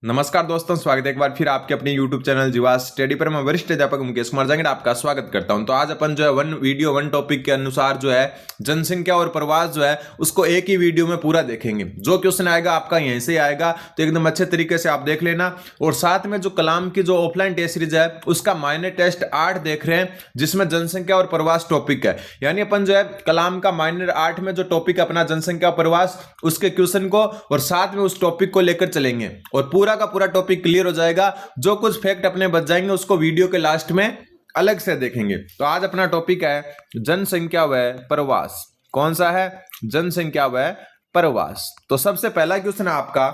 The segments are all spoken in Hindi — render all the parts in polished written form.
नमस्कार दोस्तों, स्वागत है एक बार फिर आपके अपने YouTube चैनल जीवास स्टडी पर। मैं वरिष्ठ अध्यापक मुकेश कुमार जांगड़ आपका स्वागत करता हूं। तो आज अपन जो है वन टॉपिक के अनुसार जो है जनसंख्या और प्रवास जो है उसको एक ही वीडियो में पूरा देखेंगे। जो क्वेश्चन आएगा आपका यहीं से आएगा, तो एकदम अच्छे तरीके से आप देख लेना। और साथ में जो कलाम की जो ऑफलाइन टेस्ट सीरीज है उसका माइनर टेस्ट 8 देख रहे हैं, जिसमें जनसंख्या और प्रवास टॉपिक है। यानी अपन जो है कलाम का माइनर 8 में जो टॉपिक अपना जनसंख्या प्रवास उसके क्वेश्चन को और साथ में उस टॉपिक को लेकर चलेंगे और पूरा का पूरा टॉपिक क्लियर हो जाएगा। जो कुछ फैक्ट अपने बच जाएंगे उसको वीडियो के लास्ट में अलग से देखेंगे। तो आज अपना टॉपिक है जनसंख्या व प्रवास। कौन सा है? जनसंख्या व प्रवास। तो सबसे पहला क्वेश्चन है आपका,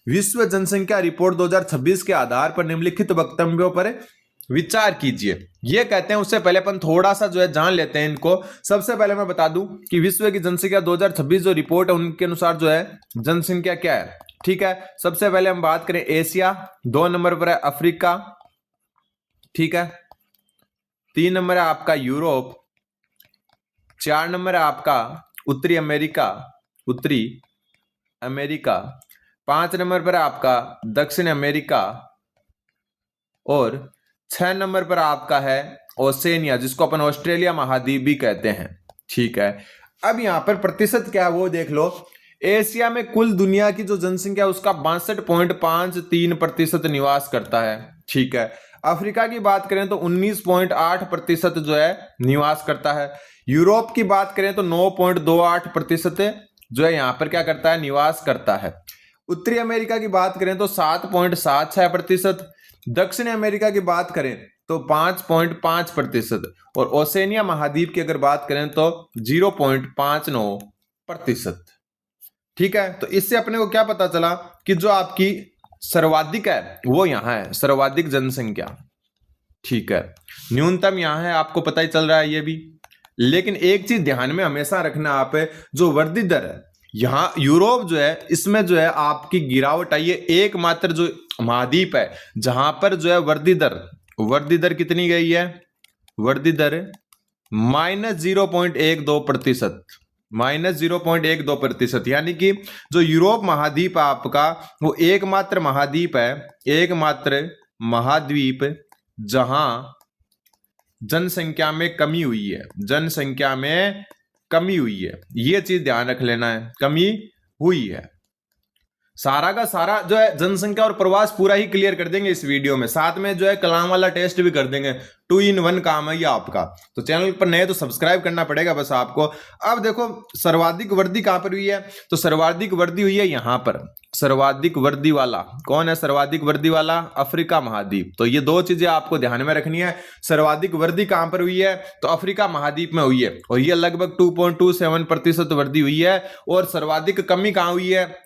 विश्व जनसंख्या रिपोर्ट 2026 के आधार पर निम्नलिखित वक्तव्यों पर विचार कीजिए। ये कहते हैं, उससे पहले अपन थोड़ा सा जो है जान लेते हैं इनको। सबसे पहले मैं बता दूं कि विश्व की जनसंख्या 2026 जो रिपोर्ट है उनके अनुसार जो है जनसंख्या क्या है। ठीक है, सबसे पहले हम बात करें एशिया, 2 नंबर पर है अफ्रीका, ठीक है, 3 नंबर है आपका यूरोप, 4 नंबर है आपका उत्तरी अमेरिका, 5 नंबर पर है आपका दक्षिण अमेरिका और 6 नंबर पर आपका है ओसेनिया, जिसको अपन ऑस्ट्रेलिया महाद्वीप भी कहते हैं। ठीक है, अब यहां पर प्रतिशत क्या है वो देख लो। एशिया में कुल दुनिया की जो जनसंख्या उसका 62.53% निवास करता है। ठीक है, अफ्रीका की बात करें तो 19.8% जो है निवास करता है। यूरोप की बात करें तो 9.28% जो है यहां पर क्या करता है, निवास करता है। उत्तरी अमेरिका की बात करें तो 7.76%, दक्षिण अमेरिका की बात करें तो 5.5% और ओसेनिया महाद्वीप की अगर बात करें तो 0.59%। ठीक है, तो इससे अपने को क्या पता चला कि जो आपकी सर्वाधिक है वो यहां है, सर्वाधिक जनसंख्या। ठीक है, न्यूनतम यहां है, आपको पता ही चल रहा है ये भी। लेकिन एक चीज ध्यान में हमेशा रखना, आप जो वृद्धि दर है यहां यूरोप जो है इसमें जो है आपकी गिरावट आई है। एकमात्र जो महाद्वीप है जहां पर जो है वृद्धि दर कितनी गई है? वृद्धि दर -0.12%, -0.12%। यानी कि जो यूरोप महाद्वीप आपका वो एकमात्र महाद्वीप जहां जनसंख्या में कमी हुई है। ये चीज ध्यान रख लेना है, कमी हुई है। सारा का सारा जो है जनसंख्या और प्रवास पूरा ही क्लियर कर देंगे इस वीडियो में। साथ में जो है कलाम वाला टेस्ट भी कर देंगे। 2 in 1 काम है ये आपका। तो चैनल पर नए तो सब्सक्राइब करना पड़ेगा बस आपको। अब देखो सर्वाधिक वृद्धि कहां पर हुई है, तो सर्वाधिक वृद्धि हुई है यहां पर। सर्वाधिक वृद्धि वाला कौन है? सर्वाधिक वृद्धि वाला अफ्रीका महाद्वीप। तो ये दो चीजें आपको ध्यान में रखनी है। सर्वाधिक वृद्धि कहां पर हुई है? तो अफ्रीका महाद्वीप में हुई है और ये लगभग 2.27% वृद्धि हुई है। और सर्वाधिक कमी कहां हुई है?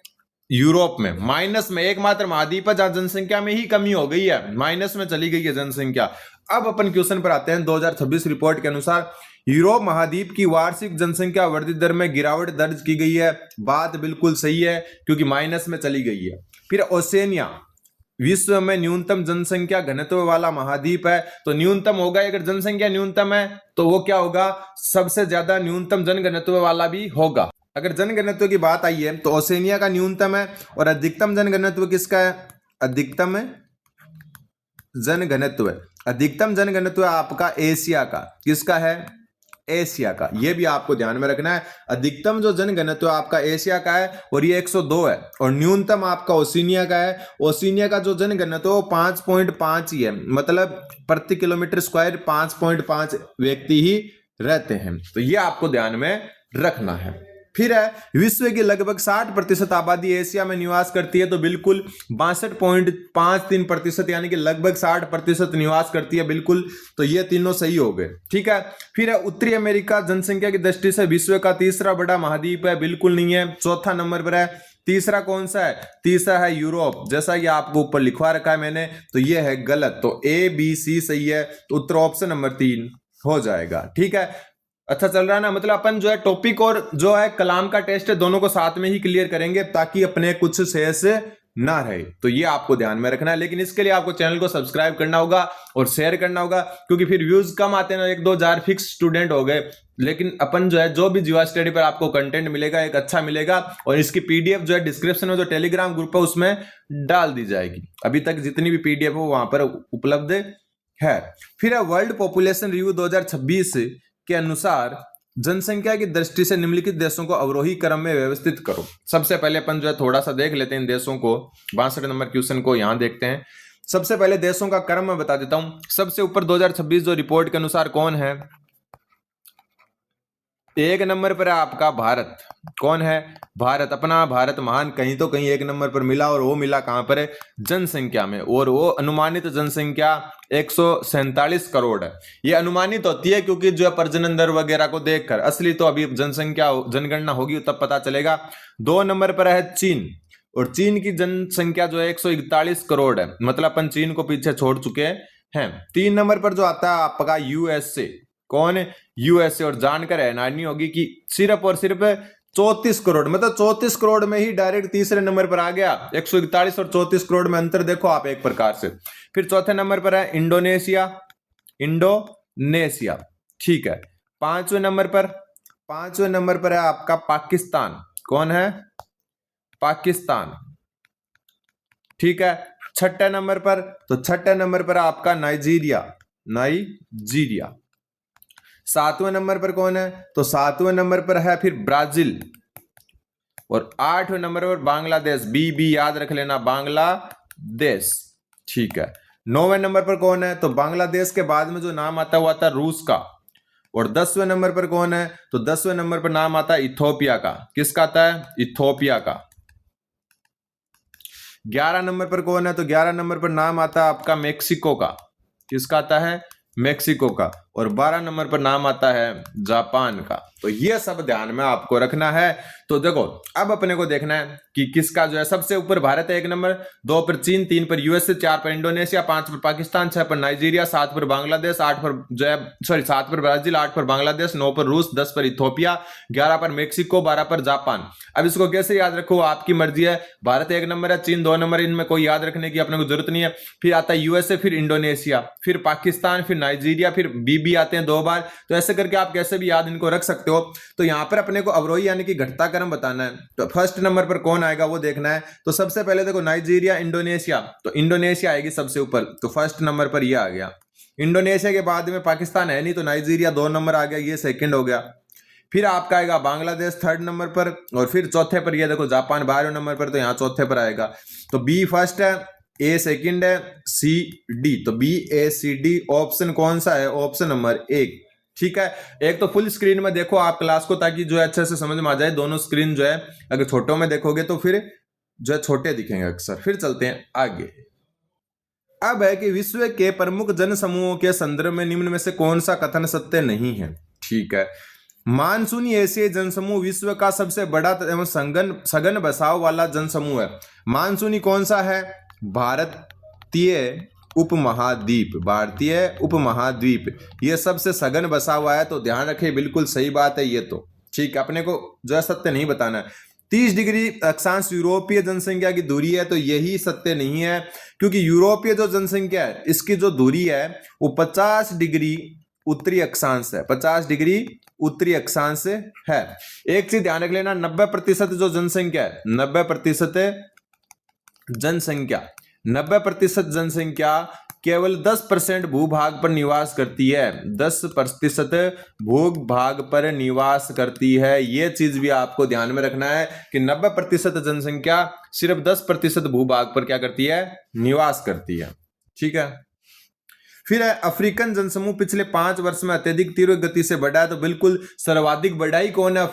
यूरोप में, माइनस में। एकमात्र महाद्वीप है जहां जनसंख्या में ही कमी हो गई है, माइनस में चली गई है जनसंख्या। अब अपन क्वेश्चन पर आते हैं। 2026 रिपोर्ट के अनुसार यूरोप महाद्वीप की वार्षिक जनसंख्या वृद्धि दर में गिरावट दर्ज की गई है। बात बिल्कुल सही है क्योंकि माइनस में चली गई है। फिर ओसेनिया विश्व में न्यूनतम जनसंख्या घनत्व वाला महाद्वीप है। तो न्यूनतम होगा, अगर जनसंख्या न्यूनतम है तो वो क्या होगा? सबसे ज्यादा न्यूनतम जनघनत्व वाला भी होगा। अगर जनघनत्व की बात आई है तो ओसेनिया का न्यूनतम है और अधिकतम जनघनत्व किसका है? अधिकतम जनघनत्व आपका एशिया का। किसका है? एशिया का। ये भी आपको ध्यान में रखना है। अधिकतम जो जनघनत्व आपका एशिया का है और ये 102 है और न्यूनतम आपका ओशिनिया का है। ओशिनिया का जो जनघनत्व 5.5 ही है, मतलब प्रति किलोमीटर स्क्वायर 5.5 व्यक्ति ही रहते हैं। तो ये आपको ध्यान में रखना है। फिर है, विश्व की लगभग 60% आबादी एशिया में निवास करती है। तो बिल्कुल 62.53%, यानी कि लगभग 60% निवास करती है, बिल्कुल। तो ये तीनों सही हो गए। ठीक है, फिर है उत्तरी अमेरिका जनसंख्या की दृष्टि से विश्व का तीसरा बड़ा महाद्वीप है। बिल्कुल नहीं है, चौथा नंबर पर है। तीसरा कौन सा है? तीसरा है यूरोप, जैसा कि आपको ऊपर लिखवा रखा है मैंने। तो ये है गलत। तो A, B, C सही है। तो उत्तर ऑप्शन नंबर 3 हो जाएगा। ठीक है, अच्छा चल रहा है ना? मतलब अपन जो है टॉपिक और जो है कलाम का टेस्ट है दोनों को साथ में ही क्लियर करेंगे ताकि अपने कुछ शेष ना रहे। तो ये आपको ध्यान में रखना है, लेकिन इसके लिए आपको चैनल को सब्सक्राइब करना होगा और शेयर करना होगा, क्योंकि फिर व्यूज कम आते हैं ना, 1-2 हजार फिक्स स्टूडेंट हो गए, लेकिन अपन जो है जो भी जीवा स्टडी पर आपको कंटेंट मिलेगा एक अच्छा मिलेगा, और इसकी पीडीएफ जो है डिस्क्रिप्शन में जो टेलीग्राम ग्रुप है उसमें डाल दी जाएगी। अभी तक जितनी भी पीडीएफ हो वहां पर उपलब्ध है। फिर है वर्ल्ड पॉपुलेशन रिव्यू 2026 के अनुसार जनसंख्या की दृष्टि से निम्नलिखित देशों को अवरोही क्रम में व्यवस्थित करो। सबसे पहले अपन जो है थोड़ा सा देख लेते हैं इन देशों को। 62 नंबर क्वेश्चन को यहां देखते हैं। सबसे पहले देशों का क्रम मैं बता देता हूं। सबसे ऊपर 2026 जो रिपोर्ट के अनुसार कौन है, 1 नंबर पर है आपका भारत। कौन है? भारत। अपना भारत महान कहीं तो कहीं 1 नंबर पर मिला, और वो मिला कहां पर है? जनसंख्या में। और वो अनुमानित जनसंख्या 147 करोड़ है। ये अनुमानित होती है क्योंकि जो है प्रजनन दर वगैरह को देखकर, असली तो अभी जनसंख्या जनगणना होगी तब पता चलेगा। 2 नंबर पर है चीन, और चीन की जनसंख्या जो है 141 करोड़ है, मतलब अपन चीन को पीछे छोड़ चुके हैं। 3 नंबर पर जो आता है आपका यूएसए। कौन है? यूएसए। और जानकर हैरानी होगी कि सिर्फ और सिर्फ 34 करोड़, मतलब 34 करोड़ में ही डायरेक्ट तीसरे नंबर पर आ गया। 141 और 34 करोड़ में अंतर देखो आप एक प्रकार से। फिर चौथे नंबर पर है इंडोनेशिया। इंडोनेशिया, ठीक है। पांचवें नंबर पर है आपका पाकिस्तान। कौन है? पाकिस्तान, ठीक है। छठे नंबर पर आपका नाइजीरिया। नाइजीरिया। 7वें नंबर पर कौन है? तो 7वें नंबर पर है फिर ब्राजील। और 8वें नंबर पर बांग्लादेश। बी याद रख लेना, बांग्लादेश, ठीक है। 9वें नंबर पर कौन है? तो बांग्लादेश के बाद में जो नाम आता है वो आता है रूस का। और 10वें नंबर पर कौन है? तो 10वें नंबर पर नाम आता है इथोपिया का। किसका आता है? इथोपिया का। 11 नंबर पर कौन है? तो 11 नंबर पर नाम आता है आपका मेक्सिको का। किसका आता है? मेक्सिको का। और 12 नंबर पर नाम आता है जापान का। तो ये सब ध्यान में आपको रखना है। तो देखो अब अपने को देखना है कि किसका जो है सबसे ऊपर भारत है 1 नंबर, 2 पर चीन, 3 पर यूएसए, 4 पर इंडोनेशिया, 5 पर पाकिस्तान, 6 पर नाइजीरिया, 7 पर बांग्लादेश, 8 पर जो है 7 पर ब्राजील, 8 पर बांग्लादेश, 9 पर रूस, 10 पर इथोपिया, 11 पर मेक्सिको, 12 पर जापान। अब इसको कैसे याद रखो, आपकी मर्जी है। भारत 1 नंबर है, चीन 2 नंबर, इनमें कोई याद रखने की अपने को जरूरत नहीं है। फिर आता है यूएसए, फिर इंडोनेशिया, फिर पाकिस्तान, फिर नाइजीरिया, फिर बीबी आते हैं 2 बार। तो ऐसे करके आप कैसे भी याद इनको रख सकते हो। तो यहां पर अपने को अवरोही यानी कि घटता क्रम बताना है। तो फर्स्ट नंबर पर कौन आएगा वो देखना है। तो सबसे पहले देखो नाइजीरिया, इंडोनेशिया, तो इंडोनेशिया आएगी सबसे ऊपर, तो फर्स्ट नंबर पर ये आ गया। इंडोनेशिया के बाद में पाकिस्तान है नहीं, तो नाइजीरिया 2 नंबर आ गया, ये सेकंड हो गया। फिर आपका आएगा बांग्लादेश 3rd नंबर पर, और फिर चौथे पर ये देखो जापान 12वें नंबर पर, तो यहाँ चौथे पर आएगा। तो बी फर्स्ट है, ए सेकंड है, सी डी। तो बी ए सी डी ऑप्शन कौन सा है? ऑप्शन नंबर 1, ठीक है। एक तो फुल स्क्रीन में देखो आप क्लास को, ताकि जो है अच्छे से समझ में आ जाए। दोनों स्क्रीन जो है अगर छोटों में देखोगे तो फिर जो है छोटे दिखेंगे अक्सर। फिर चलते हैं आगे। अब है कि विश्व के प्रमुख जन समूहों के संदर्भ में निम्न में से कौन सा कथन सत्य नहीं है? ठीक है। मानसूनी एशियाई जनसमूह विश्व का सबसे बड़ा एवं सघन बसाव वाला जनसमूह है। मानसूनी कौन सा है? भारतीय उपमहाद्वीप, ये सबसे सघन बसा हुआ है। तो ध्यान रखें, बिल्कुल सही बात है ये तो, ठीक है। अपने को जो है सत्य नहीं बताना है। 30 डिग्री अक्षांश यूरोपीय जनसंख्या की दूरी है, तो यही सत्य नहीं है, क्योंकि यूरोपीय जो जनसंख्या है इसकी जो दूरी है वो 50 डिग्री उत्तरी अक्षांश है। 50 डिग्री उत्तरी अक्षांश है। एक चीज ध्यान रख लेना, 90% जो जनसंख्या है, 90% जनसंख्या केवल 10% भूभाग पर निवास करती है। 10% भूभाग पर निवास करती है। यह चीज भी आपको ध्यान में रखना है कि 90% जनसंख्या सिर्फ 10% भूभाग पर क्या करती है? निवास करती है, ठीक है। फिर है अफ्रीकन जनसमूह पिछले 5 वर्ष में अत्यधिक तीव्र गति से बढ़ा है। तो बिल्कुल सर्वाधिक बढ़ाई कौन है?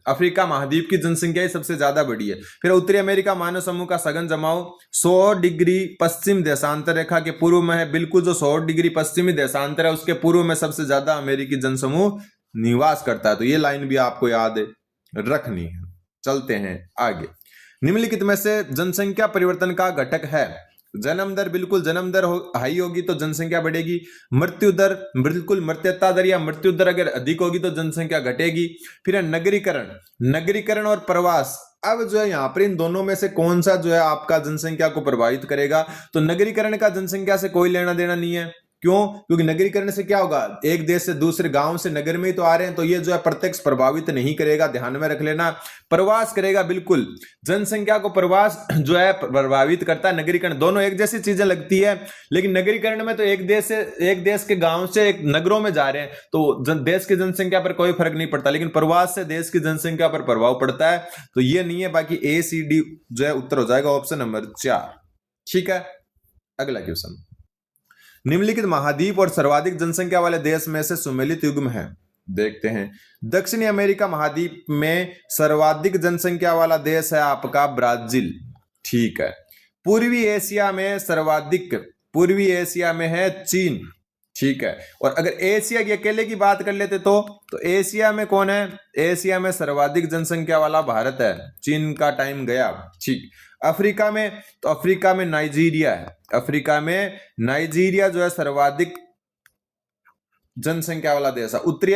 अफ्रीका महाद्वीप की जनसंख्या ही सबसे ज्यादा बढ़ी है। फिर उत्तरी अमेरिका मानव समूह का सघन जमाव 100 डिग्री पश्चिम देशांतर रेखा के पूर्व में है। बिल्कुल जो 100 डिग्री पश्चिमी देशांतर है उसके पूर्व में सबसे ज्यादा अमेरिकी जनसमूह निवास करता है। तो ये लाइन भी आपको याद रखनी है। चलते हैं आगे। निम्नलिखित में से जनसंख्या परिवर्तन का घटक है। जन्म दर, बिल्कुल जन्म दर हाई होगी तो जनसंख्या बढ़ेगी। मृत्यु दर, बिल्कुल मृत्यता दर या मृत्यु दर अगर अधिक होगी तो जनसंख्या घटेगी। फिर है नगरीकरण और प्रवास, अब जो है यहाँ पर इन दोनों में से कौन सा जो है आपका जनसंख्या को प्रभावित करेगा, तो नगरीकरण का जनसंख्या से कोई लेना देना नहीं है। क्यों? क्योंकि नगरीकरण से क्या होगा, एक देश से दूसरे गांव से नगर में ही तो आ रहे हैं, तो ये जो है प्रत्यक्ष प्रभावित नहीं करेगा, ध्यान में रख लेना। प्रवास करेगा, बिल्कुल जनसंख्या को प्रवास जो है प्रभावित करता है। नगरीकरण दोनों एक जैसी चीजें लगती है, लेकिन नगरीकरण में तो एक देश के गांव से एक नगरों में जा रहे हैं, तो देश की जनसंख्या पर कोई फर्क नहीं पड़ता, लेकिन प्रवास से देश की जनसंख्या पर प्रभाव पड़ता है। तो ये नहीं है, बाकी ए सी डी जो है उत्तर हो जाएगा ऑप्शन नंबर 4। ठीक है, अगला क्वेश्चन, निम्नलिखित महाद्वीप और सर्वाधिक जनसंख्या वाले देश में से सुमेलित युग्म है। देखते हैं, दक्षिणी अमेरिका महाद्वीप में सर्वाधिक जनसंख्या वाला देश है आपका ब्राजील। ठीक है, पूर्वी एशिया में है चीन। ठीक है, और अगर एशिया के अकेले की बात कर लेते तो एशिया में कौन है? एशिया में सर्वाधिक जनसंख्या वाला भारत है। चीन का टाइम गया। ठीक, अफ्रीका में नाइजीरिया है। अफ्रीका में नाइजीरिया जो है सर्वाधिक जनसंख्या वाला देश है। उत्तरी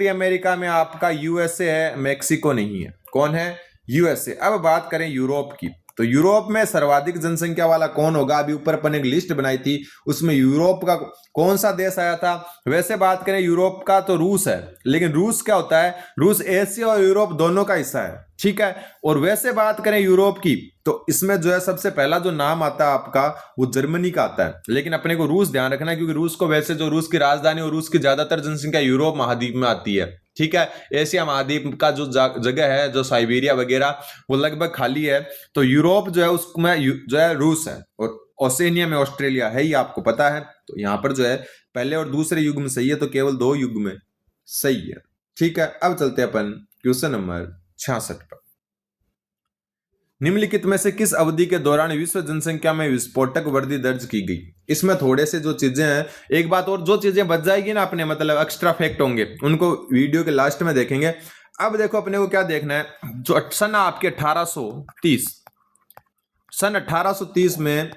अमेरिका में आपका यूएसए है, मेक्सिको नहीं है। कौन है? यूएसए। अब बात करें यूरोप की, तो यूरोप में सर्वाधिक जनसंख्या वाला कौन होगा? अभी ऊपर अपन एक लिस्ट बनाई थी, उसमें यूरोप का कौन सा देश आया था? वैसे बात करें यूरोप का तो रूस है, लेकिन रूस क्या होता है? रूस एशिया और यूरोप दोनों का हिस्सा है। ठीक है, और वैसे बात करें यूरोप की, तो इसमें जो है सबसे पहला जो नाम आता है आपका वो जर्मनी का आता है, लेकिन अपने को रूस ध्यान रखना है, क्योंकि रूस को वैसे जो रूस की राजधानी और रूस की ज्यादातर जनसंख्या यूरोप महाद्वीप में आती है। ठीक है, एशिया महाद्वीप का जो जगह है, जो साइबेरिया वगैरह, वो लगभग खाली है। तो यूरोप जो है उसमें जो है रूस है, और ओसेनिया में ऑस्ट्रेलिया है, ये आपको पता है। तो यहाँ पर जो है पहले और दूसरे युग में सही है, तो केवल 2 युग में सही है। ठीक है, अब चलते हैं अपन क्वेश्चन नंबर 66 पर। निम्नलिखित में से किस अवधि के दौरान विश्व जनसंख्या में विस्फोटक वृद्धि दर्ज की गई? इसमें थोड़े से जो चीजें हैं, एक बात और, जो चीजें बच जाएगी ना अपने, मतलब एक्स्ट्रा फैक्ट होंगे, उनको वीडियो के लास्ट में देखेंगे। अब देखो अपने को क्या देखना है, जो सन आपके 1830 में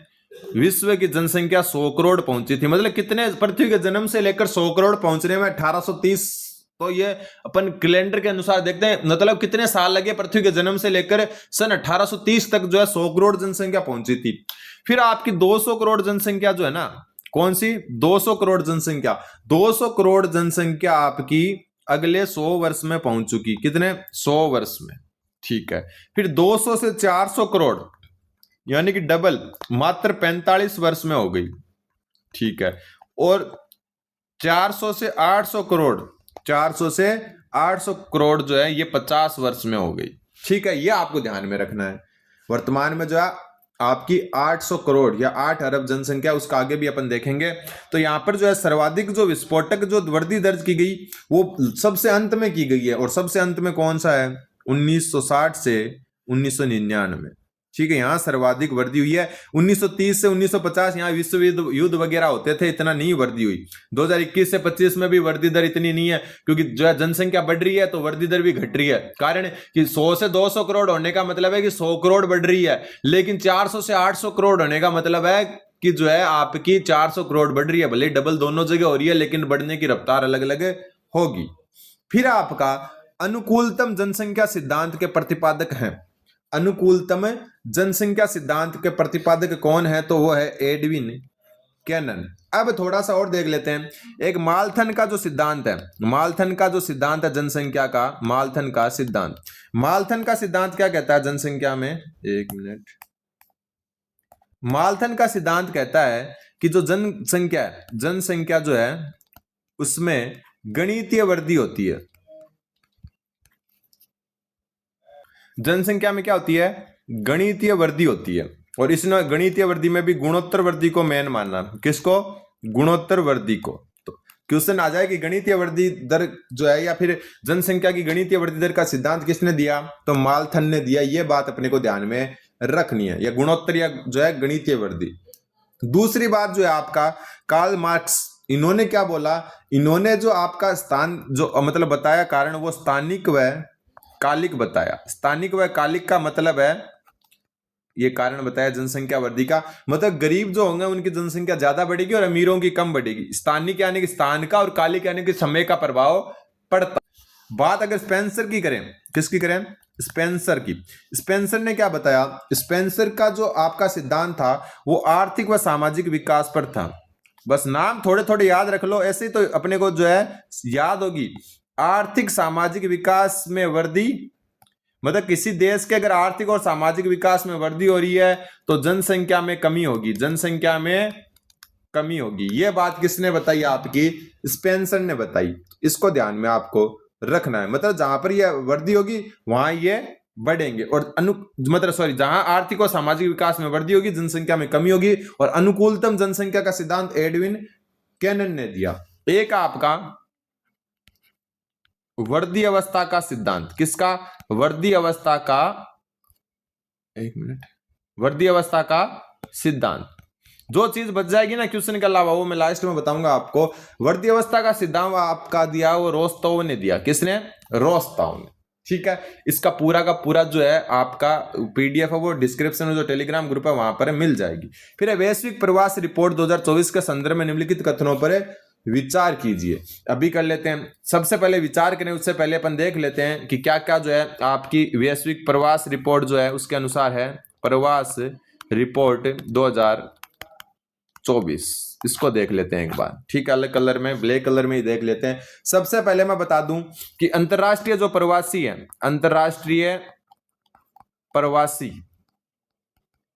विश्व की जनसंख्या 100 करोड़ पहुंची थी। मतलब कितने, पृथ्वी के जन्म से लेकर 100 करोड़ पहुंचने में 1830, तो ये अपन कैलेंडर के अनुसार देखते हैं, मतलब कितने साल लगे पृथ्वी के जन्म से लेकर सन 1830 तक जो है 100 करोड़ जनसंख्या पहुंची थी। फिर आपकी 200 करोड़ जनसंख्या जो है ना, कौन सी? 200 करोड़ जनसंख्या। 200 करोड़ जनसंख्या आपकी अगले 100 वर्ष में पहुंच चुकी। कितने? 100 वर्ष में। ठीक है, फिर 200 से 400 करोड़, यानी कि डबल, मात्र 45 वर्ष में हो गई। ठीक है, और 400 से 800 करोड़ जो है ये 50 वर्ष में हो गई। ठीक है, ये आपको ध्यान में रखना है। वर्तमान में जो है आपकी 800 करोड़ या 8 अरब जनसंख्या, उसका आगे भी अपन देखेंगे। तो यहां पर जो है सर्वाधिक जो विस्फोटक जो वृद्धि दर्ज की गई वो सबसे अंत में की गई है, और सबसे अंत में कौन सा है? 1960 से 1999। ठीक है, यहां सर्वाधिक वृद्धि हुई है। 1930 से 1950 यहां विश्व युद्ध वगैरह होते थे, इतना नहीं वृद्धि हुई। 2021 से 25 में भी वृद्धि दर इतनी नहीं है, क्योंकि जो है जनसंख्या बढ़ रही है तो वृद्धि दर भी घट रही है। कारण कि 100 से 200 करोड़ होने का मतलब है कि 100 करोड़ बढ़ रही है, लेकिन 400 से 800 करोड़ होने का मतलब है कि जो है आपकी 400 करोड़ बढ़ रही है। भले डबल दोनों जगह हो रही है, लेकिन बढ़ने की रफ्तार अलग अलग होगी। फिर आपका अनुकूलतम जनसंख्या सिद्धांत के प्रतिपादक हैं। अनुकूलतम जनसंख्या सिद्धांत के प्रतिपादक कौन है? तो वो है एडविन कैनन। अब थोड़ा सा और देख लेते हैं, एक माल्थन का जो सिद्धांत है, जनसंख्या का, माल्थन का सिद्धांत क्या कहता है जनसंख्या में? एक मिनट। माल्थन का सिद्धांत कहता है कि जो जनसंख्या जो है उसमें गणितीय वृद्धि होती है। जनसंख्या में क्या होती है? गणितीय वृद्धि होती है, और इसने गणितीय वृद्धि में भी गुणोत्तर वृद्धि को मेन मानना। किसको? गुणोत्तर वृद्धि को। तो क्वेश्चन आ जाए कि गणितीय वृद्धि दर जो है, या फिर जनसंख्या की गणितीय वृद्धि दर का सिद्धांत किसने दिया? तो माल्थन ने दिया। ये बात अपने को ध्यान में रखनी है, या गुणोत्तर या जो है गणितीय वृद्धि। दूसरी बात जो है आपका कार्ल मार्क्स, इन्होंने क्या बोला? इन्होंने जो आपका स्थान जो मतलब बताया कारण, वो स्थानिक व कालिक बताया। स्थानिक व कालिक का मतलब है, ये कारण बताया जनसंख्या वृद्धि का, मतलब गरीब जो होंगे उनकी जनसंख्या ज्यादा बढ़ेगी और अमीरों की कम बढ़ेगी। स्थानिक यानी कि स्थान का, और कालिक यानी कि समय का प्रभाव पड़ता। बात अगर स्पेंसर की करें, किसकी करें? स्पेंसर की। स्पेंसर ने क्या बताया? स्पेंसर का जो आपका सिद्धांत था वो आर्थिक व सामाजिक विकास पर था। बस नाम थोड़े थोड़े याद रख लो, ऐसे ही तो अपने को जो है याद होगी। आर्थिक सामाजिक विकास में वृद्धि, मतलब किसी देश के अगर आर्थिक और सामाजिक विकास में वृद्धि हो रही है तो जनसंख्या में कमी होगी, जनसंख्या में कमी होगी। यह बात किसने बताई? आपकी स्पेंसर ने बताई। इसको ध्यान में आपको रखना है। मतलब जहां पर यह वृद्धि होगी वहां ये बढ़ेंगे, और जहां आर्थिक और सामाजिक विकास में वृद्धि होगी जनसंख्या में कमी होगी। और अनुकूलतम जनसंख्या का सिद्धांत एडविन कैनन ने दिया। एक आपका वृद्धि अवस्था का सिद्धांत, किसका? वृद्धि अवस्था का, एक मिनट, वृद्धि अवस्था का सिद्धांत। जो चीज बच जाएगी ना क्वेश्चन के अलावा वो मैं लास्ट में बताऊंगा आपको। वृद्धि अवस्था का सिद्धांत आपका दिया वो रोस्टोव ने दिया। किसने? रोस्टोव ने। ठीक है, इसका पूरा का पूरा जो है आपका पीडीएफ है वो डिस्क्रिप्शन में जो टेलीग्राम ग्रुप है वहां पर मिल जाएगी। फिर वैश्विक प्रवास रिपोर्ट 2024 के संदर्भ में निम्नलिखित कथनों पर विचार कीजिए। अभी कर लेते हैं। सबसे पहले विचार करें उससे पहले अपन देख लेते हैं कि क्या क्या जो है आपकी वैश्विक प्रवास रिपोर्ट जो है उसके अनुसार है। प्रवास रिपोर्ट 2024, इसको देख लेते हैं एक बार। ठीक है, अलग कलर में, ब्लैक कलर में ही देख लेते हैं। सबसे पहले मैं बता दूं कि अंतरराष्ट्रीय जो प्रवासी है, अंतरराष्ट्रीय प्रवासी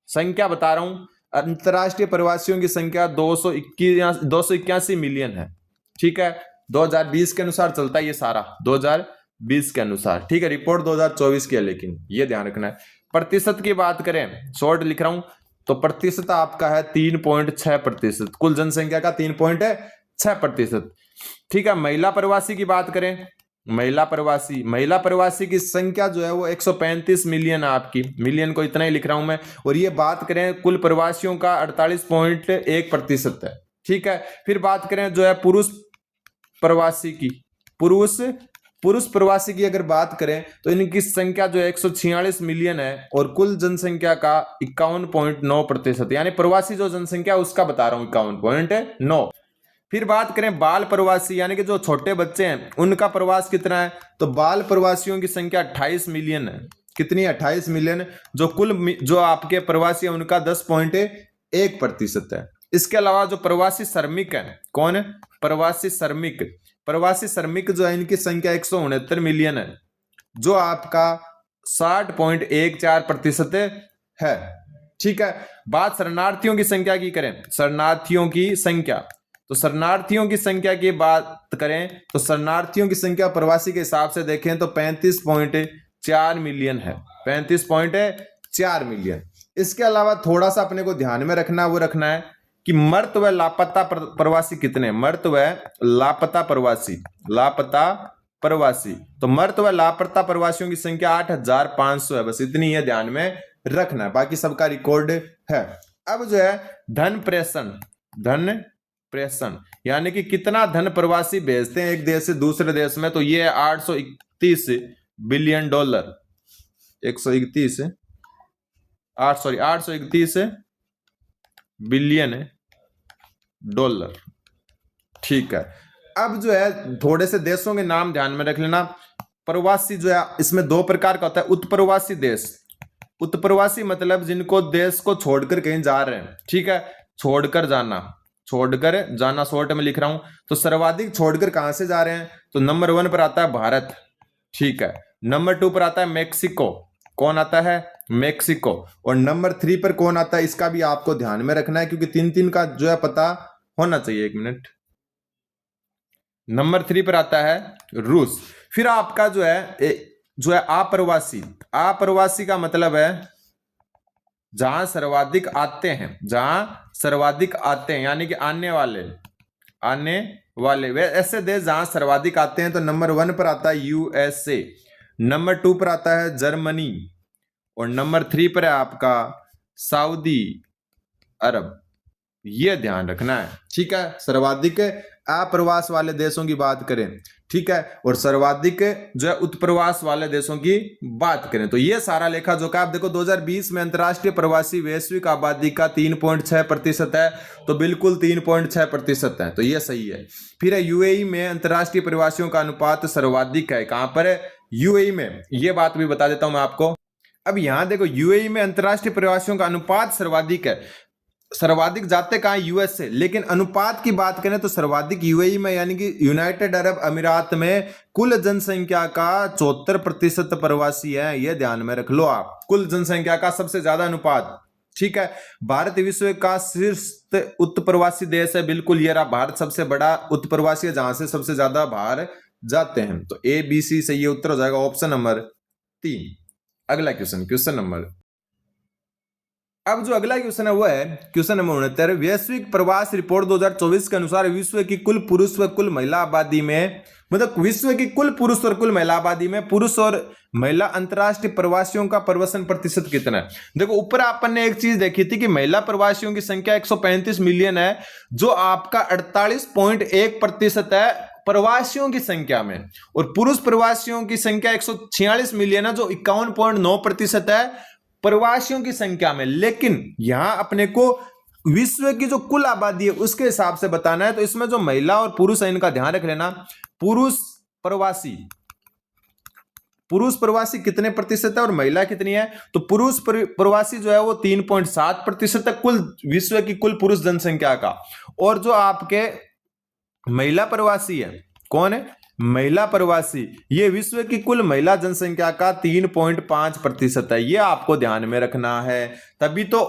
संख्या बता रहा हूं। अंतरराष्ट्रीय प्रवासियों की संख्या 281 मिलियन है। ठीक है, 2020 के अनुसार चलता है ये सारा, 2020 के अनुसार। ठीक है, रिपोर्ट 2024 की है, लेकिन ये ध्यान रखना है। प्रतिशत की बात करें, शॉर्ट लिख रहा हूं, तो प्रतिशत आपका है 3.6%, कुल जनसंख्या का 3.6%। ठीक है, महिला प्रवासी की बात करें, महिला प्रवासी की संख्या जो है वो 135 मिलियन है आपकी। मिलियन को इतना ही लिख रहा हूं मैं। और ये बात करें कुल प्रवासियों का 48.1% है। ठीक है, फिर बात करें जो है पुरुष प्रवासी की, पुरुष प्रवासी की अगर बात करें तो इनकी संख्या जो है 146 मिलियन है और कुल जनसंख्या का 51.9%, यानी प्रवासी जो जनसंख्या उसका बता रहा हूं 51.9। फिर बात करें बाल प्रवासी, यानी कि जो छोटे बच्चे हैं उनका प्रवास कितना है, तो बाल प्रवासियों की संख्या 28 मिलियन है। कितनी? 28 मिलियन। जो कुल जो आपके प्रवासी है उनका 10.1% है। इसके अलावा जो प्रवासी श्रमिक है, कौन है? प्रवासी श्रमिक जो है इनकी संख्या 169 मिलियन है, जो आपका 60.14% है। ठीक है, बात शरणार्थियों की संख्या की करें, शरणार्थियों की संख्या, तो शरणार्थियों की संख्या की बात करें तो शरणार्थियों की संख्या प्रवासी के हिसाब से देखें तो 35.4 मिलियन है, 35.4 मिलियन। इसके अलावा थोड़ा सा अपने को ध्यान में रखना है कि मृत व लापता प्रवासी कितने? मृत व लापता प्रवासी, तो मृत व लापता प्रवासियों की संख्या 8,500 है। बस इतनी है, ध्यान में रखना है, बाकी सबका रिकॉर्ड है। अब जो है धन प्रेषण, यानी कि कितना धन प्रवासी भेजते हैं एक देश से दूसरे देश में, तो ये है 831 बिलियन डॉलर, 831 बिलियन डॉलर। ठीक है, अब जो है थोड़े से देशों के नाम ध्यान में रख लेना। प्रवासी जो है इसमें दो प्रकार का होता है। उत्प्रवासी देश, उत्प्रवासी मतलब जिनको देश को छोड़कर कहीं जा रहे हैं। ठीक है, छोड़कर जाना शॉर्ट में लिख रहा हूं। तो सर्वाधिक छोड़कर कहां से जा रहे हैं, तो नंबर 1 पर आता है भारत। ठीक है, नंबर 2 पर आता है मैक्सिको। कौन आता है? मैक्सिको। और नंबर 3 पर कौन आता है, इसका भी आपको ध्यान में रखना है, क्योंकि 3 का जो है पता होना चाहिए। 1 मिनट, नंबर 3 पर आता है रूस। फिर आपका जो है अप्रवासी का मतलब है जहां सर्वाधिक आते हैं, यानी कि आने वाले वे ऐसे देश जहां सर्वाधिक आते हैं। तो नंबर 1 पर आता है यूएसए, नंबर 2 पर आता है जर्मनी, और नंबर 3 पर है आपका सऊदी अरब। ये ध्यान रखना है, ठीक है। सर्वाधिक अप्रवास वाले देशों की बात करें, ठीक है, और सर्वाधिक जो है उत्प्रवास वाले देशों की बात करें, तो ये सारा लेखा जोखा आप देखो 2020 में अंतर्राष्ट्रीय प्रवासी वैश्विक आबादी का 3.6% है, तो बिल्कुल 3.6% है, तो ये सही है। फिर है यूएई में अंतर्राष्ट्रीय प्रवासियों का अनुपात सर्वाधिक है, कहां पर है? यूएई में। ये बात भी बता देता हूं मैं आपको। अब यहां देखो यूएई में अंतर्राष्ट्रीय प्रवासियों का अनुपात सर्वाधिक है, सर्वाधिक जाते कहां? यूएस से, लेकिन अनुपात की बात करें तो सर्वाधिक यूएई में, यानी कि यूनाइटेड अरब अमीरात में कुल जनसंख्या का 74% प्रवासी है, यह ध्यान में रख लो आप, कुल जनसंख्या का सबसे ज्यादा अनुपात, ठीक है। भारत विश्व का शीर्ष उत्प्रवासी देश है, बिल्कुल ये रहा भारत सबसे बड़ा उत्प्रवासी है, जहां से सबसे ज्यादा बाहर जाते हैं, तो ए बी सी से ये उत्तर हो जाएगा ऑप्शन नंबर 3। अगला क्वेश्चन, क्वेश्चन नंबर, अब जो अगला क्वेश्चन है वो है क्वेश्चन नंबर 69। वैश्विक प्रवास रिपोर्ट 2024 के अनुसार विश्व की कुल पुरुष व कुल महिला आबादी में, मतलब विश्व की कुल पुरुष और कुल महिला आबादी में पुरुष और महिला अंतर्राष्ट्रीय प्रवासियों का प्रवासन प्रतिशत कितना है? देखो ऊपर अपन ने एक चीज देखी थी कि महिला प्रवासियों की संख्या 135 मिलियन है, जो आपका 48.1% है प्रवासियों की संख्या में, और पुरुष प्रवासियों की संख्या 146 मिलियन है, जो 51.9% है प्रवासियों की संख्या में। लेकिन यहां अपने को विश्व की जो कुल आबादी है उसके हिसाब से बताना है, तो इसमें जो महिला और पुरुष है इनका ध्यान रख लेना। पुरुष प्रवासी कितने प्रतिशत है और महिला कितनी है? तो पुरुष प्रवासी जो है वो 3.7% है कुल विश्व की कुल पुरुष जनसंख्या का, और जो आपके महिला प्रवासी है, कौन है? महिला प्रवासी, ये विश्व की कुल महिला जनसंख्या का 3.5% है, ये आपको ध्यान में रखना है। तभी तो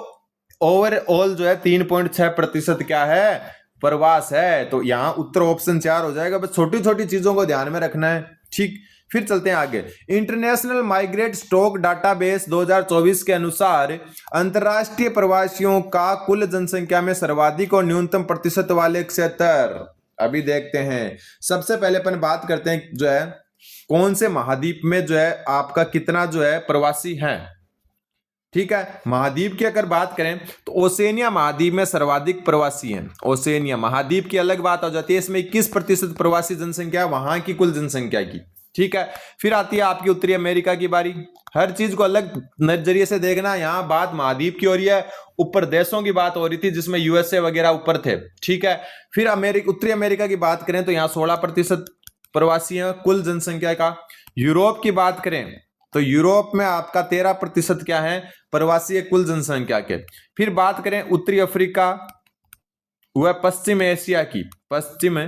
ओवरऑल जो है 3.6% क्या है? प्रवास है। तो यहां उत्तर ऑप्शन 4 हो जाएगा। बस छोटी छोटी चीजों को ध्यान में रखना है, ठीक। फिर चलते हैं आगे। इंटरनेशनल माइग्रेट स्टॉक डाटाबेस 2024 के अनुसार अंतरराष्ट्रीय प्रवासियों का कुल जनसंख्या में सर्वाधिक और न्यूनतम प्रतिशत वाले क्षेत्र अभी देखते हैं। सबसे पहले अपन बात करते हैं जो है कौन से महाद्वीप में जो है आपका कितना जो है प्रवासी हैं, ठीक है। महाद्वीप की अगर बात करें तो ओसेनिया महाद्वीप में सर्वाधिक प्रवासी हैं। ओसेनिया महाद्वीप की अलग बात हो जाती है, इसमें 21% प्रवासी जनसंख्या वहां की कुल जनसंख्या की, ठीक है। फिर आती है आपकी उत्तरी अमेरिका की बारी। हर चीज को अलग नजरिए से देखना। यहां बात महाद्वीप की हो रही है, ऊपर देशों की बात हो रही थी जिसमें यूएसए वगैरह ऊपर थे, ठीक है। फिर उत्तरी अमेरिका की बात करें तो यहां 16% प्रवासी हैं कुल जनसंख्या का। यूरोप की बात करें तो यूरोप में आपका 13% क्या है? प्रवासी है कुल जनसंख्या के। फिर बात करें उत्तरी अफ्रीका व पश्चिम एशिया की, पश्चिम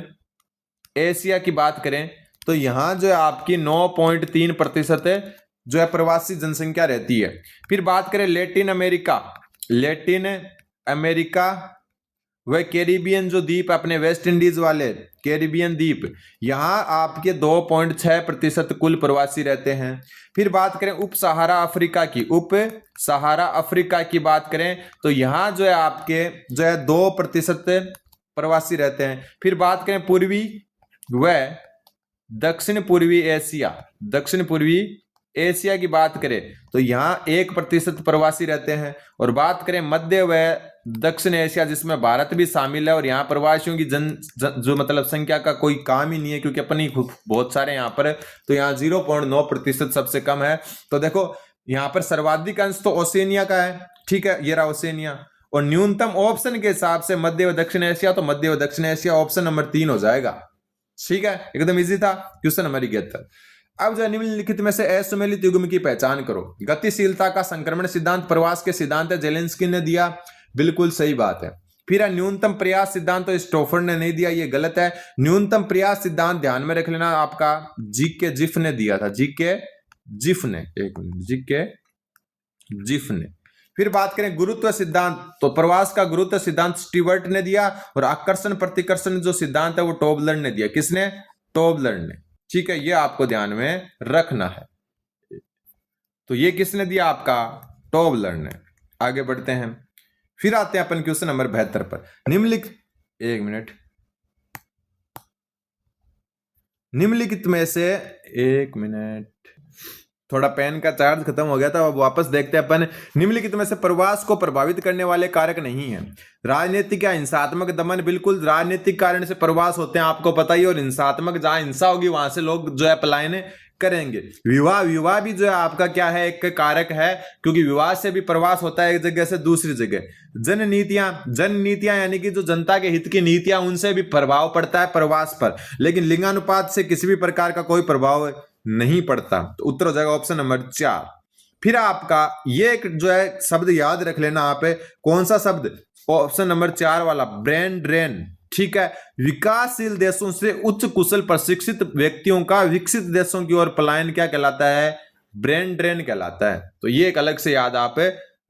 एशिया की बात करें तो यहां जो है आपकी 9.3% जो है प्रवासी जनसंख्या रहती है। फिर बात करें लैटिन अमेरिका व कैरिबियन जो द्वीप अपने वेस्ट इंडीज वाले कैरिबियन द्वीप, यहां आपके 2.6% कुल प्रवासी रहते हैं। फिर बात करें उप सहारा अफ्रीका की बात करें तो यहां जो है आपके जो है 2% प्रवासी रहते हैं। फिर बात करें पूर्वी व दक्षिण पूर्वी एशिया की बात करें तो यहां 1% प्रवासी रहते हैं। और बात करें मध्य व दक्षिण एशिया जिसमें भारत भी शामिल है, और यहाँ प्रवासियों की जो मतलब संख्या का कोई काम ही नहीं है क्योंकि अपनी बहुत सारे यहाँ पर, तो यहाँ 0.9% सबसे कम है। तो देखो यहाँ पर सर्वाधिक अंश तो ओसेनिया का है, ठीक है, ये रहा ओसेनिया, और न्यूनतम ऑप्शन के हिसाब से मध्य व दक्षिण एशिया, तो मध्य व दक्षिण एशिया ऑप्शन नंबर 3 हो जाएगा, ठीक है। एकदम इजी था। Question number 71। अब जो निम्नलिखित में से असम्मिलित युग्म की पहचान करो। गतिशीलता का संक्रमण सिद्धांत प्रवास के सिद्धांत है, जेलेंस्की ने दिया, बिल्कुल सही बात है। फिर न्यूनतम प्रयास सिद्धांत तो स्टोफर ने नहीं दिया, ये गलत है। न्यूनतम प्रयास सिद्धांत ध्यान में रख लेना, आपका जीके जिफ ने दिया था, जीके जिफ ने। फिर बात करें गुरुत्व सिद्धांत, तो प्रवास का गुरुत्व सिद्धांत स्टीवर्ट ने दिया, और आकर्षण प्रतिकर्षण जो सिद्धांत है वो टोबलर ने दिया। किसने? टोबलर ने, ठीक है, ये आपको ध्यान में रखना है। तो ये किसने दिया? आपका टोबलर ने। आगे बढ़ते हैं, फिर आते हैं अपन क्वेश्चन नंबर 72 पर। निम्नलिखित में से थोड़ा पेन का चार्ज खत्म हो गया था, अब वापस देखते हैं अपन। निम्नलिखित में से प्रवास को प्रभावित करने वाले कारक नहीं है। राजनीतिक या हिंसात्मक दमन, बिल्कुल राजनीतिक कारण से प्रवास होते हैं, आपको पता ही। और हिंसात्मक, जहां हिंसा होगी वहां से लोग जो है पलायन करेंगे। विवाह, विवाह भी जो है आपका क्या है, एक कारक है, क्योंकि विवाह से भी प्रवास होता है एक जगह से दूसरी जगह। जननीतियां, जननीतियां यानी कि जो जनता के हित की नीतियां, उनसे भी प्रभाव पड़ता है प्रवास पर, लेकिन लिंगानुपात से किसी भी प्रकार का कोई प्रभाव नहीं पड़ता। तो उत्तर हो जाएगा ऑप्शन नंबर 4। फिर आपका ये एक जो है शब्द याद रख लेना आप, कौन सा शब्द, ऑप्शन नंबर 4 वाला, ब्रेन ड्रेन। ठीक है, विकासशील देशों से उच्च कुशल प्रशिक्षित व्यक्तियों का विकसित देशों की ओर पलायन क्या कहलाता है, ब्रेन ड्रेन कहलाता है। तो ये एक अलग से याद आप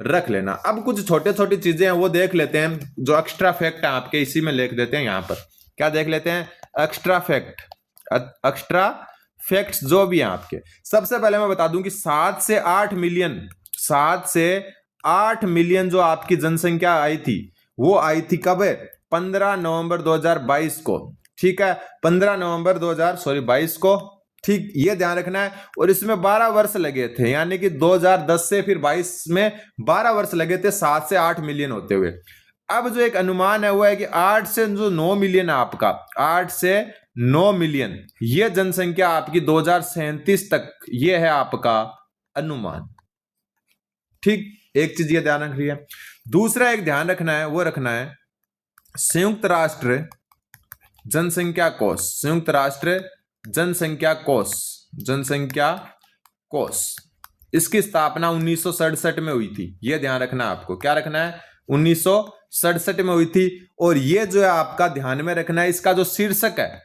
रख लेना। अब कुछ छोटे छोटी चीजें हैं वो देख लेते हैं, जो एक्स्ट्रा फैक्ट है आपके, इसी में लिख देते हैं यहां पर। क्या देख लेते हैं, एक्स्ट्रा फैक्ट, एक्स्ट्रा फैक्ट्स जो भी हैं आपके। सबसे पहले मैं बता दूं कि 7 से 8 मिलियन, 7 से 8 मिलियन जो आपकी जनसंख्या आई थी, वो आई थी कब, 15 नवंबर 2022 को। ठीक है, 15 नवंबर 2022 को। ठीक, ये ध्यान रखना है। और इसमें 12 वर्ष लगे थे, यानी कि 2010 से फिर 22 में 12 वर्ष लगे थे 7 से 8 मिलियन होते हुए। अब जो एक अनुमान है वो है कि 8 से जो 9 मिलियन है आपका, 8 से 9 मिलियन ये जनसंख्या आपकी 2037 तक, ये है आपका अनुमान। ठीक, एक चीज ये ध्यान रख रही है। दूसरा एक ध्यान रखना है, वो रखना है संयुक्त राष्ट्र जनसंख्या कोष, संयुक्त राष्ट्र जनसंख्या कोष, जनसंख्या कोष, इसकी स्थापना 1967 में हुई थी। यह ध्यान रखना है आपको। क्या रखना है, 1967 में हुई थी। और ये जो है आपका ध्यान में रखना है, इसका जो शीर्षक है,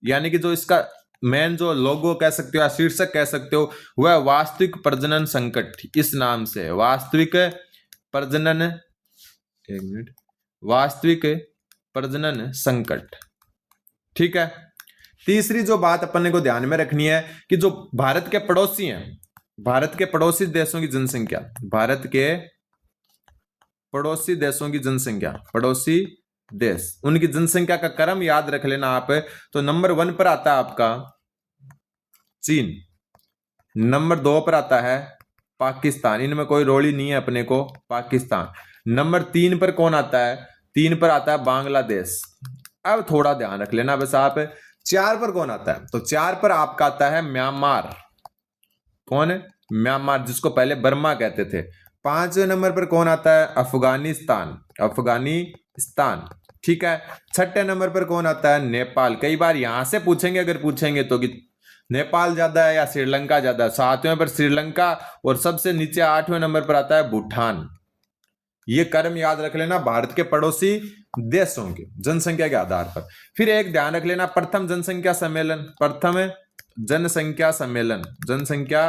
यानी कि जो इसका मेन जो लोगो कह सकते हो या शीर्षक कह सकते हो, वह वास्तविक प्रजनन संकट, इस नाम से है। वास्तविक प्रजनन, एक मिनट, वास्तविक प्रजनन संकट। ठीक है। तीसरी जो बात अपन को ध्यान में रखनी है कि जो भारत के पड़ोसी हैं, भारत के पड़ोसी देशों की जनसंख्या, भारत के पड़ोसी देशों की जनसंख्या, पड़ोसी देश, उनकी जनसंख्या का क्रम याद रख लेना आप। तो नंबर 1 पर आता है आपका चीन, नंबर 2 पर आता है पाकिस्तान, इनमें कोई रोड़ी नहीं है अपने को, पाकिस्तान। नंबर 3 पर कौन आता है, 3 पर आता है बांग्लादेश। अब थोड़ा ध्यान रख लेना बस आप। 4 पर कौन आता है, तो 4 पर आपका आता है म्यांमार। कौन है, म्यांमार, जिसको पहले बर्मा कहते थे। 5वें नंबर पर कौन आता है, अफगानिस्तान, अफगानिस्तान। ठीक है। 6ठे नंबर पर कौन आता है, नेपाल। कई बार यहां से पूछेंगे, अगर पूछेंगे तो कि नेपाल ज्यादा है या श्रीलंका ज्यादा है। 7वें पर श्रीलंका, और सबसे नीचे 8वें नंबर पर आता है भूटान। ये क्रम याद रख लेना भारत के पड़ोसी देशों के जनसंख्या के आधार पर। फिर एक ध्यान रख लेना, प्रथम जनसंख्या सम्मेलन, प्रथम जनसंख्या सम्मेलन, जनसंख्या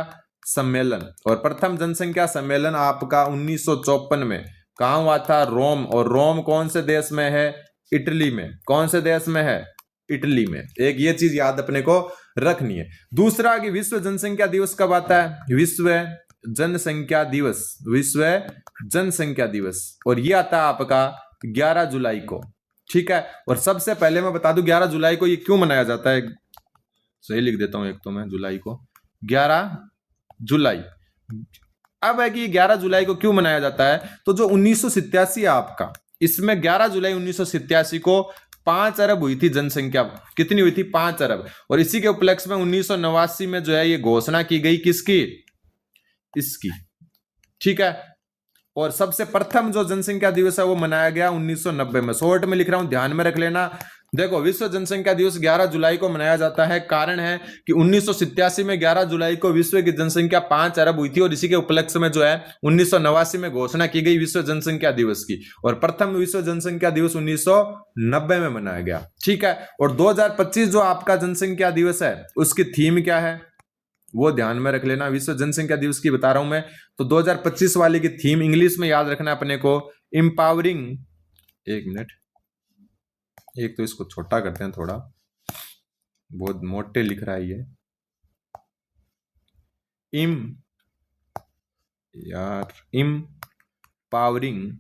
सम्मेलन। और प्रथम जनसंख्या सम्मेलन आपका 1954 में कहां हुआ था, रोम। और रोम कौन से देश में है, इटली में। कौन से देश में है, इटली में। एक ये चीज याद अपने को रखनी है। दूसरा कि विश्व जनसंख्या दिवस कब आता है, विश्व जनसंख्या दिवस, विश्व जनसंख्या दिवस, और ये आता है आपका 11 जुलाई को। ठीक है। और सबसे पहले मैं बता दूं 11 जुलाई को ये क्यों मनाया जाता है, सही लिख देता हूं एक तो मैं, जुलाई को, 11 जुलाई। अब है कि 11 जुलाई को क्यों मनाया जाता है, तो जो 1987 है आपका, इसमें 11 जुलाई 1987 को 5 अरब हुई थी जनसंख्या। कितनी हुई थी, 5 अरब। और इसी के उपलक्ष्य में 1989 में जो है ये घोषणा की गई, किसकी, इसकी। ठीक है। और सबसे प्रथम जो जनसंख्या दिवस है वो मनाया गया 1990 में। शॉर्ट में लिख रहा हूं, ध्यान में रख लेना। देखो, विश्व जनसंख्या दिवस 11 जुलाई को मनाया जाता है। कारण है कि 1987 में 11 जुलाई को विश्व की जनसंख्या 5 अरब हुई थी, और इसी के उपलक्ष्य में जो है 1989 में घोषणा की गई विश्व जनसंख्या दिवस की। और प्रथम विश्व जनसंख्या दिवस 1990 में मनाया गया। ठीक है। और 2025 जो आपका जनसंख्या दिवस है, उसकी थीम क्या है, वो ध्यान में रख लेना। विश्व जनसंख्या दिवस की बता रहा हूं मैं, तो 2025 वाले की थीम इंग्लिश में याद रखना अपने को, इंपावरिंग, एक मिनट, एक तो इसको छोटा करते हैं थोड़ा, बहुत मोटे लिख रहा है ये, इंपावरिंग,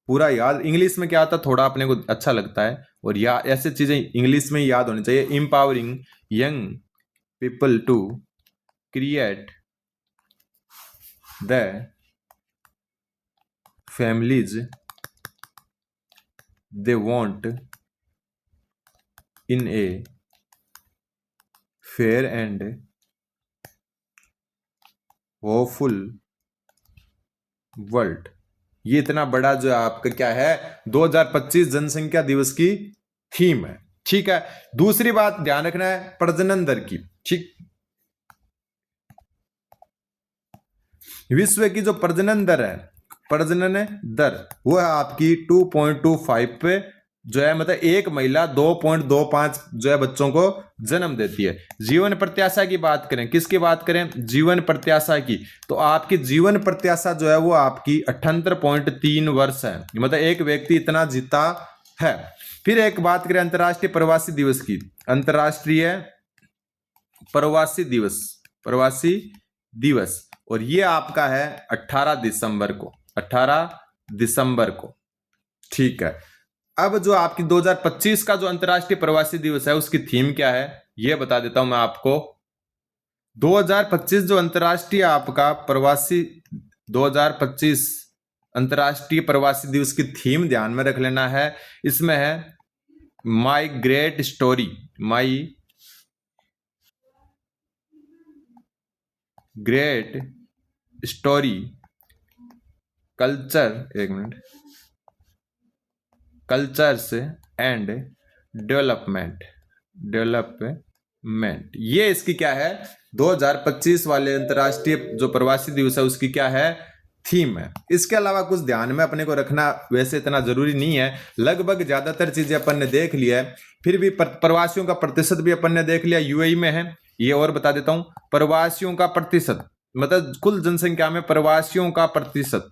पूरा याद। इंग्लिश में क्या आता है, थोड़ा अपने को अच्छा लगता है, और या ऐसे चीजें इंग्लिश में याद होनी चाहिए। Empowering young people to create the families they want in a fair and hopeful world. ये इतना बड़ा जो है आपका क्या है 2025 जनसंख्या दिवस की थीम है। ठीक है, दूसरी बात ध्यान रखना है प्रजनन दर की। ठीक, विश्व की जो प्रजनन दर है, प्रजनन दर वो है आपकी 2.25 पे जो है, मतलब एक महिला 2.25 जो है बच्चों को जन्म देती है। जीवन प्रत्याशा की बात करें, किसकी बात करें, जीवन प्रत्याशा की, तो आपकी जीवन प्रत्याशा जो है वो आपकी 78.3 वर्ष है, मतलब एक व्यक्ति इतना जीता है। फिर एक बात करें अंतर्राष्ट्रीय प्रवासी दिवस की, अंतर्राष्ट्रीय प्रवासी दिवस, प्रवासी दिवस, और ये आपका है 18 दिसंबर को, 18 दिसंबर को। ठीक है, अब जो आपकी 2025 का जो अंतर्राष्ट्रीय प्रवासी दिवस है उसकी थीम क्या है ये बता देता हूं मैं आपको। 2025 जो अंतर्राष्ट्रीय आपका प्रवासी 2025 अंतर्राष्ट्रीय प्रवासी दिवस की थीम ध्यान में रख लेना है। इसमें है my great story, my great story culture, एक minute, cultures and development, development, ये इसकी क्या है 2025 वाले अंतर्राष्ट्रीय जो प्रवासी दिवस है उसकी क्या है थीम है। इसके अलावा कुछ ध्यान में अपने को रखना वैसे इतना जरूरी नहीं है, लगभग ज्यादातर चीजें अपन ने देख लिया है। फिर भी प्रवासियों का प्रतिशत भी अपन ने देख लिया, यूएई में है ये, और बता देता हूं प्रवासियों का प्रतिशत, मतलब कुल जनसंख्या में प्रवासियों का प्रतिशत।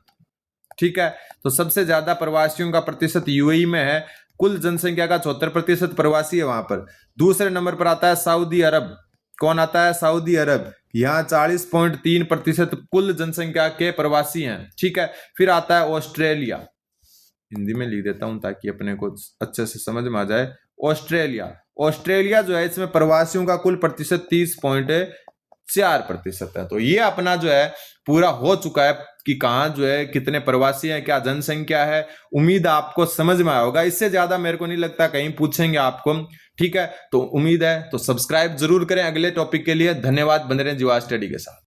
ठीक है, तो सबसे ज्यादा प्रवासियों का प्रतिशत यूएई में है, कुल जनसंख्या का 74% प्रवासी है वहां पर। दूसरे नंबर पर आता है सऊदी अरब, कौन आता है, सऊदी अरब, यहाँ 40.3% कुल जनसंख्या के प्रवासी हैं। ठीक है, फिर आता है ऑस्ट्रेलिया, हिंदी में लिख देता हूं ताकि अपने को अच्छे से समझ में आ जाए। ऑस्ट्रेलिया, ऑस्ट्रेलिया जो है इसमें प्रवासियों का कुल प्रतिशत 30.4% है। तो ये अपना जो है पूरा हो चुका है कि कहाँ जो है कितने प्रवासी हैं, क्या जनसंख्या है। उम्मीद आपको समझ में आया होगा, इससे ज्यादा मेरे को नहीं लगता कहीं पूछेंगे आपको। ठीक है, तो उम्मीद है तो सब्सक्राइब जरूर करें अगले टॉपिक के लिए। धन्यवाद, बने रहें जीवा स्टडी के साथ।